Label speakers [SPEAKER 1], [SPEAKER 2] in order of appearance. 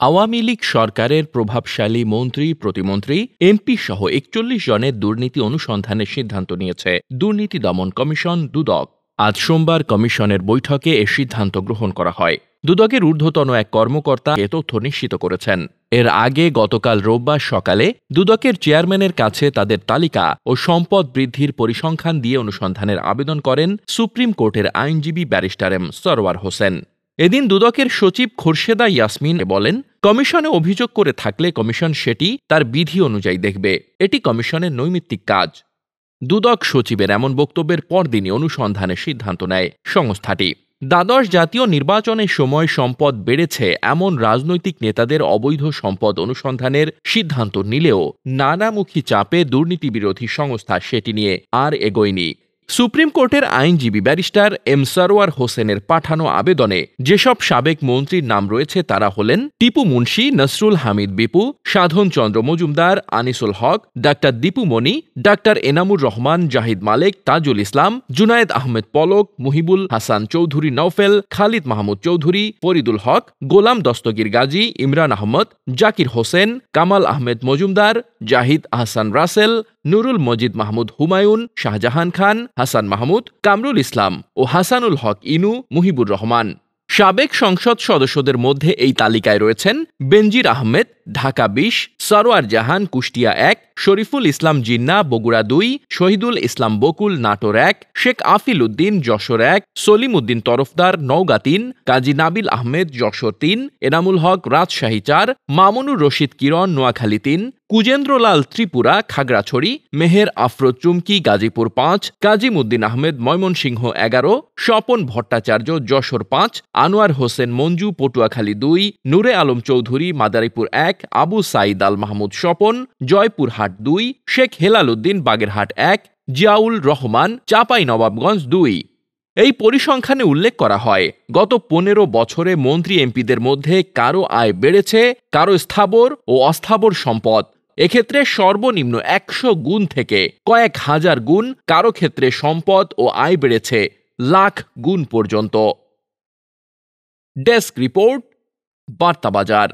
[SPEAKER 1] আওয়ামী লীগ সরকারের প্রভাবশালী মন্ত্রী, প্রতিমন্ত্রী, এমপি সহ ৪১ জনের দুর্নীতি অনুসন্ধানের সিদ্ধান্ত নিয়েছে দুর্নীতি দমন কমিশন দুদক। আজ সোমবার কমিশনের বৈঠকে এ সিদ্ধান্ত গ্রহণ করা হয়। দুদকের ঊর্ধ্বতন এক কর্মকর্তা এ তথ্য নিশ্চিত করেছেন। এর আগে গতকাল রোববার সকালে দুদকের চেয়ারম্যানের কাছে তাদের তালিকা ও সম্পদ বৃদ্ধির পরিসংখ্যান দিয়ে অনুসন্ধানের আবেদন করেন সুপ্রিম কোর্টের আইনজীবী ব্যারিস্টার এম সরওয়ার হোসেন। এদিন দুদকের সচিব খোরশেদা ইয়াসমিন বলেন, কমিশনে অভিযোগ করে থাকলে কমিশন সেটি তার বিধি অনুযায়ী দেখবে। এটি কমিশনের নৈমিত্তিক কাজ। দুদক সচিবের এমন বক্তব্যের পরদিনই অনুসন্ধানের সিদ্ধান্ত নেয় সংস্থাটি। দ্বাদশ জাতীয় নির্বাচনের সময় সম্পদ বেড়েছে এমন রাজনৈতিক নেতাদের অবৈধ সম্পদ অনুসন্ধানের সিদ্ধান্ত নিলেও নানামুখী চাপে দুর্নীতিবিরোধী সংস্থা সেটি নিয়ে আর এগোয়নি। সুপ্রিম কোর্টের আইনজীবী ব্যারিস্টার এম সরওয়ার হোসেনের পাঠানো আবেদনে যেসব সাবেক মন্ত্রীর নাম রয়েছে তারা হলেন টিপু মুন্সি, নসরুল হামিদ বিপু, সাধন চন্দ্র মজুমদার, আনিসুল হক, ডাক্তার দীপু মনি, ডাক্তার এনামুর রহমান, জাহিদ মালেক, তাজুল ইসলাম, জুনায়েদ আহমেদ পলক, মুহিবুল হাসান চৌধুরী নওফেল, খালিদ মাহমুদ চৌধুরী, ফরিদুল হক, গোলাম দস্তগীর গাজী, ইমরান আহমদ, জাকির হোসেন, কামাল আহমেদ মজুমদার, জাহিদ আহসান রাসেল, নুরুল মজিদ মাহমুদ হুমায়ুন, শাহজাহান খান, হাসান মাহমুদ, কামরুল ইসলাম ও হাসানুল হক ইনু, মুহিবুর রহমান। সাবেক সংসদ সদস্যদের মধ্যে এই তালিকায় রয়েছেন বেনজির আহমেদ, ঢাকা ২০, সরওয়ার জাহান, কুষ্টিয়া ১, শরীফুল ইসলাম জিন্না, বগুড়া ২, শহীদুল ইসলাম বকুল, নাটোর ১, শেখ আফিল উদ্দিন, যশোর ১, সলিম উদ্দিন তরফদার, নওগাঁ ৩, কাজী নাবিল আহমেদ, যশোর ৩, এনামুল হক, রাজশাহী ৪, মামুনুর রশিদ কিরণ, নোয়াখালী ৩, কুজেন্দ্রলাল ত্রিপুরা, খাগড়াছড়ি, মেহের আফরোজ চুমকি, গাজীপুর ৫, কাজিম উদ্দিন আহমেদ, ময়মনসিংহ ১১, স্বপন ভট্টাচার্য, যশোর ৫, আনোয়ার হোসেন মঞ্জু, পটুয়াখালী ২, নূরে আলম চৌধুরী, মাদারীপুর ১, আবু সাইদ আল মাহমুদ স্বপন, জয়পুরহাট ২, শেখ হেলাল উদ্দিন, বাগেরহাট ১, জিয়াউল রহমান, চাঁপাইনবাবগঞ্জ ২। এই পরিসংখ্যানে উল্লেখ করা হয়, গত ১৫ বছরে মন্ত্রী এমপিদের মধ্যে কারো আয় বেড়েছে, কারো স্থাবর ও অস্থাবর সম্পদ। এক্ষেত্রে সর্বনিম্ন ১০০ গুণ থেকে কয়েক হাজার গুণ, কারো ক্ষেত্রে সম্পদ ও আয় বেড়েছে লাখ গুণ পর্যন্ত। Desk report, বার্তাবাজার।